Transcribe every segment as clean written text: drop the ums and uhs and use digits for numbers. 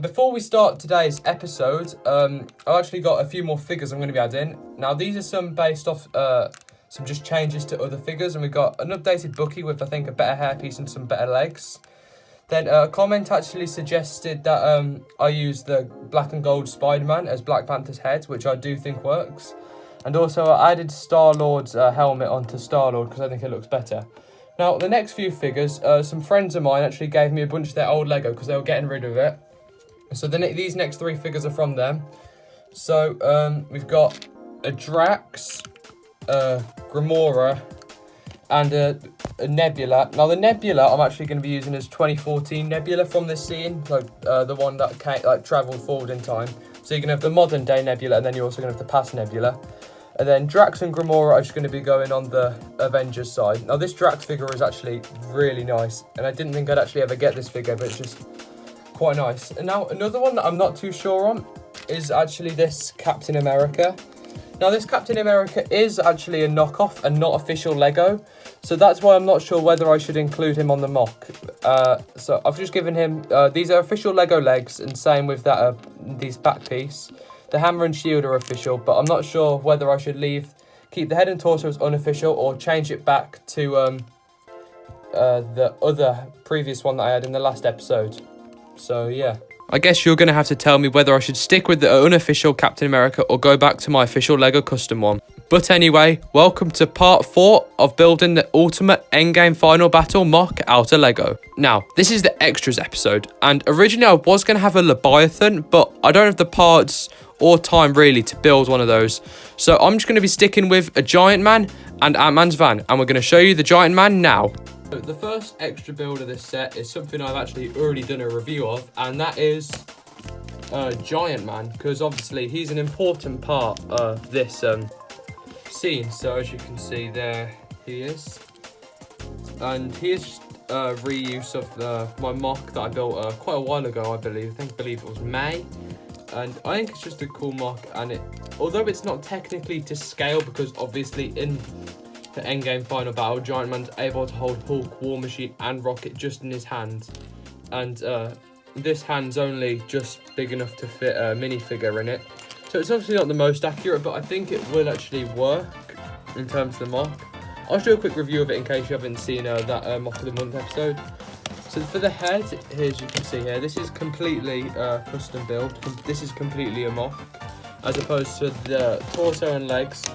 Before we start today's episode, I've actually got a few more figures I'm going to be adding. Now, these are some based off some just changes to other figures, and we've got an updated Bucky with, I think, a better hairpiece and some better legs. Then a comment actually suggested that I use the black and gold Spider-Man as Black Panther's head, which I do think works. And also I added Star-Lord's helmet onto Star-Lord because I think it looks better. Now, the next few figures, some friends of mine actually gave me a bunch of their old Lego because they were getting rid of it. So these next three figures are from them. So we've got a Drax, Gamora, and a Nebula. Now the Nebula I'm actually going to be using as 2014 Nebula from this scene, like the one that travelled forward in time. So you're going to have the modern day Nebula, and then you're also going to have the past Nebula. And then Drax and Gamora are just going to be going on the Avengers side. Now this Drax figure is actually really nice, and I didn't think I'd actually ever get this figure, but it's just quite nice. And now another one that I'm not too sure on is actually this Captain America. Now this Captain America is actually a knockoff and not official Lego, so that's why I'm not sure whether I should include him on the mock. So I've just given him, these are official Lego legs, and same with that these back piece. The hammer and shield are official, but I'm not sure whether I should keep the head and torso as unofficial or change it back to the other previous one that I had in the last episode. So yeah, I guess you're going to have to tell me whether I should stick with the unofficial Captain America or go back to my official Lego custom one. But anyway, welcome to part 4 of building the ultimate Endgame final battle mock out of Lego. Now, this is the extras episode, and originally I was going to have a Leviathan, but I don't have the parts or time really to build one of those. So I'm just going to be sticking with a Giant Man and Ant-Man's van, and we're going to show you the Giant Man now. The first extra build of this set is something I've actually already done a review of, and that is Giant Man, because obviously he's an important part of this scene. So as you can see there, he is, and he is just a reuse of my mock that I built quite a while ago, I believe it was May, and I think it's just a cool mock. And although it's not technically to scale, because obviously in the Endgame final battle, Giant Man's able to hold Hulk, War Machine and Rocket just in his hand, and this hand's only just big enough to fit a minifigure in it, so it's obviously not the most accurate, but I think it will actually work in terms of the mock. I'll do a quick review of it in case you haven't seen that mock of the month episode. So for the head, here, as you can see here, this is completely custom build. This is completely a mock, as opposed to the torso and legs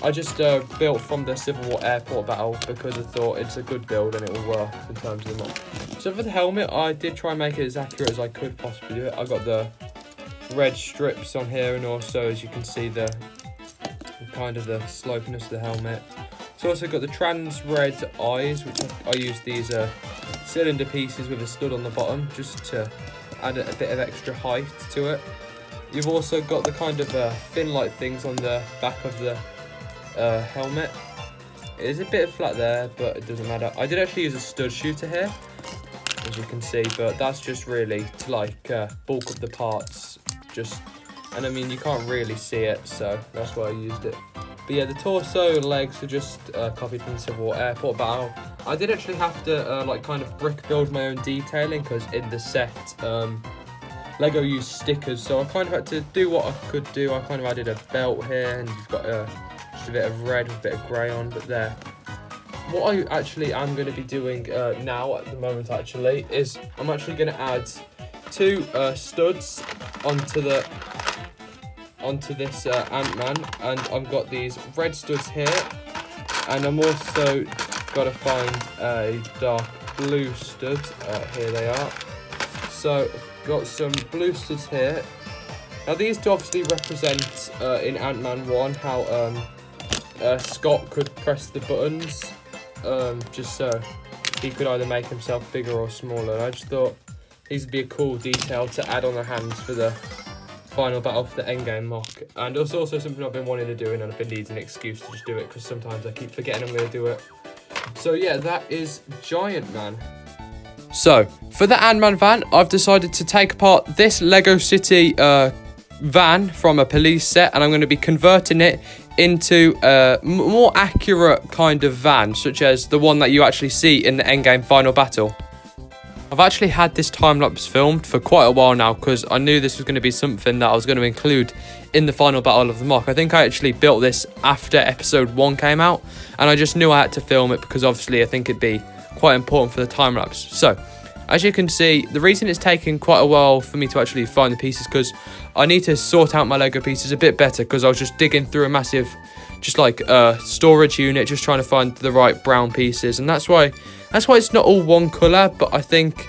I just built from the Civil War airport battle because I thought it's a good build and it will work in terms of the mock. So for the helmet, I did try and make it as accurate as I could possibly do it. I got the red strips on here, and also, as you can see, the kind of the slopiness of the helmet. It's also got the trans red eyes, which I used these cylinder pieces with a stud on the bottom just to add a bit of extra height to it. You've also got the kind of fin light things on the back of the helmet. It is a bit flat there, but it doesn't matter. I did actually use a stud shooter here, as you can see, but that's just really to bulk up the parts, and I mean you can't really see it, so that's why I used it. But yeah, the torso and legs are just copied from the Civil War airport battle. I did actually have to kind of brick build my own detailing, because in the set Lego used stickers, so I kind of had to do what I could do. I kind of added a belt here, and you've got just a bit of red with a bit of grey on, but there. What I actually am going to be doing now at the moment actually is I'm actually going to add 2 studs onto this Ant-Man, and I've got these red studs here, and I'm also got to find a dark blue stud. Here they are. So got some blue studs here. Now these do obviously represent in Ant-Man 1 how Scott could press the buttons just so he could either make himself bigger or smaller, and I just thought these would be a cool detail to add on the hands for the final battle for the Endgame mock. And it's also something I've been wanting to do, and I've been needing an excuse to just do it because sometimes I keep forgetting I'm going to do it. So yeah, that is Giant Man. So for the Ant-Man van, I've decided to take apart this Lego City van from a police set, and I'm going to be converting it into a more accurate kind of van, such as the one that you actually see in the Endgame final battle. I've actually had this time-lapse filmed for quite a while now because I knew this was going to be something that I was going to include in the final battle of the mock. I think I actually built this after episode 1 came out, and I just knew I had to film it because obviously I think it'd be quite important for the time-lapse. So, as you can see, the reason it's taken quite a while for me to actually find the pieces because I need to sort out my Lego pieces a bit better because I was just digging through a massive, just like storage unit, just trying to find the right brown pieces, and that's why it's not all one colour, but I think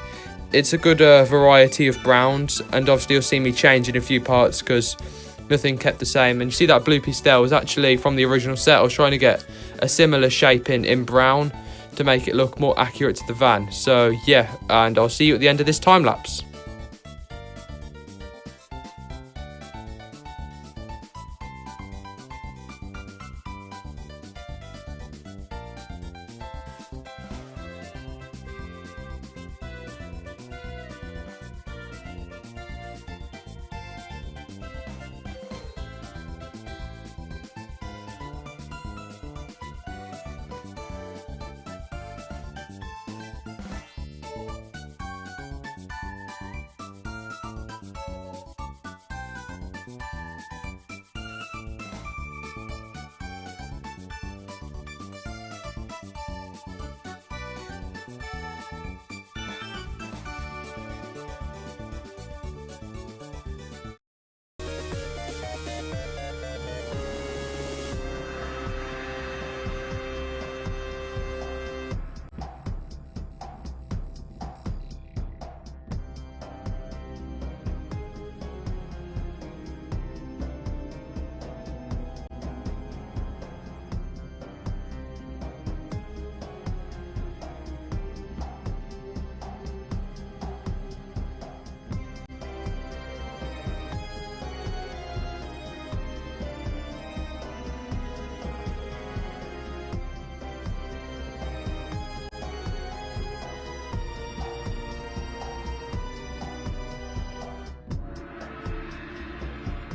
it's a good variety of browns, and obviously you'll see me changing a few parts because nothing kept the same. And you see that blue piece there was actually from the original set. I was trying to get a similar shape in brown to make it look more accurate to the van. So yeah, and I'll see you at the end of this time lapse.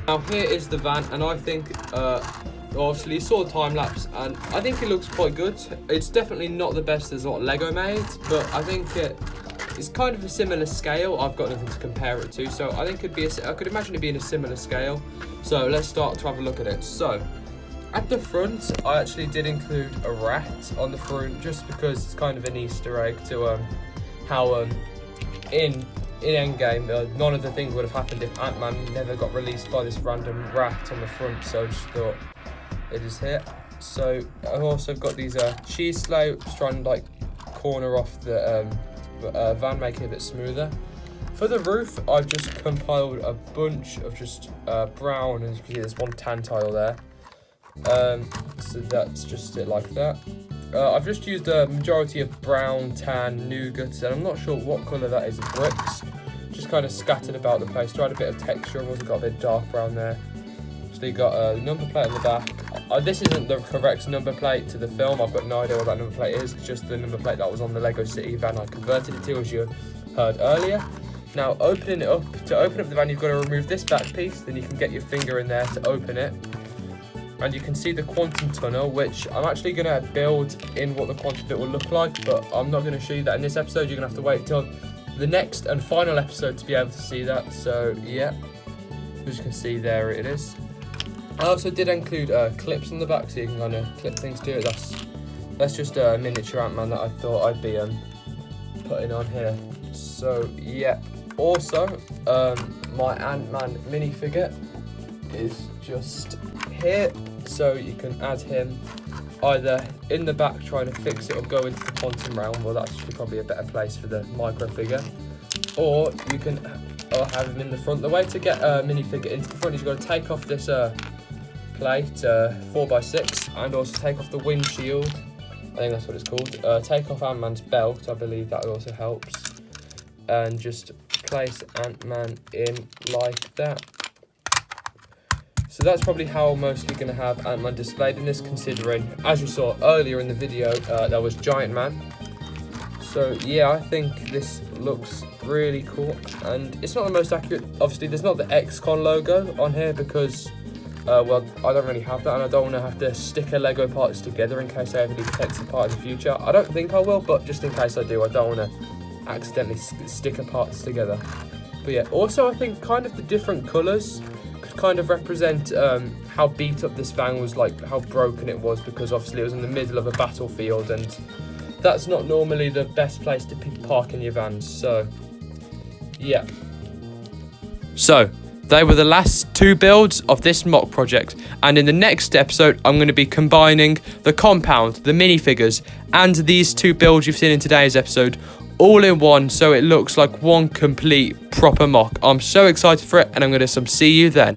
Now here is the van, and I think, obviously you saw the time lapse, and I think it looks quite good. It's definitely not the best as what Lego made, but I think it's kind of a similar scale. I've got nothing to compare it to, so I think I could imagine it being a similar scale. So let's start to have a look at it. So at the front, I actually did include a rat on the front, just because it's kind of an Easter egg to how in Endgame, none of the things would have happened if Ant-Man never got released by this random rat on the front, so I just thought it is here. So I've also got these cheese slopes trying to like corner off the van, making it a bit smoother. For the roof, I've just compiled a bunch of just brown, and as you can see there's one tan tile there. So that's just it like that. I've just used a majority of brown, tan, nougat, and I'm not sure what colour that is, bricks. Just kind of scattered about the place to add a bit of texture. I've also got a bit of dark brown there. So you got a number plate on the back. This isn't the correct number plate to the film. I've got no idea what that number plate is. It's just the number plate that was on the Lego City van I converted it to, as you heard earlier. Now opening it up, to open up the van you've got to remove this back piece, then you can get your finger in there to open it. And you can see the quantum tunnel, which I'm actually going to build in what the quantum bit will look like, but I'm not going to show you that in this episode. You're going to have to wait till the next and final episode to be able to see that. So yeah, as you can see there it is. I also did include clips on the back so you can kind of clip things to it. That's just a miniature Ant-Man that I thought I'd be putting on here. So yeah, also my Ant-Man minifigure is just here, so you can add him either in the back trying to fix it or go into the quantum realm. Well, that's actually probably a better place for the micro figure, or you can have him in the front. The way to get a minifigure into the front is you've got to take off this plate 4x6 and also take off the windshield. I think that's what it's called. Take off Ant-Man's belt, I believe that also helps, and just place Ant-Man in like that. So that's probably how I'm mostly going to have Ant-Man displayed in this, considering, as you saw earlier in the video, that was Giant Man. So yeah, I think this looks really cool, and it's not the most accurate. Obviously, there's not the XCon logo on here because, well, I don't really have that, and I don't want to have to stick a Lego parts together in case I ever need to take this apart in the future. I don't think I will, but just in case I do, I don't want to accidentally sticker parts together. But yeah, also I think kind of the different colours could kind of represent how beat up this van was, like how broken it was, because obviously it was in the middle of a battlefield and that's not normally the best place to park in your vans. So yeah. So they were the last 2 builds of this mock project, and in the next episode I'm going to be combining the compound, the minifigures, and these 2 builds you've seen in today's episode all in one, so it looks like one complete proper mock. I'm so excited for it, and I'm going to see you then.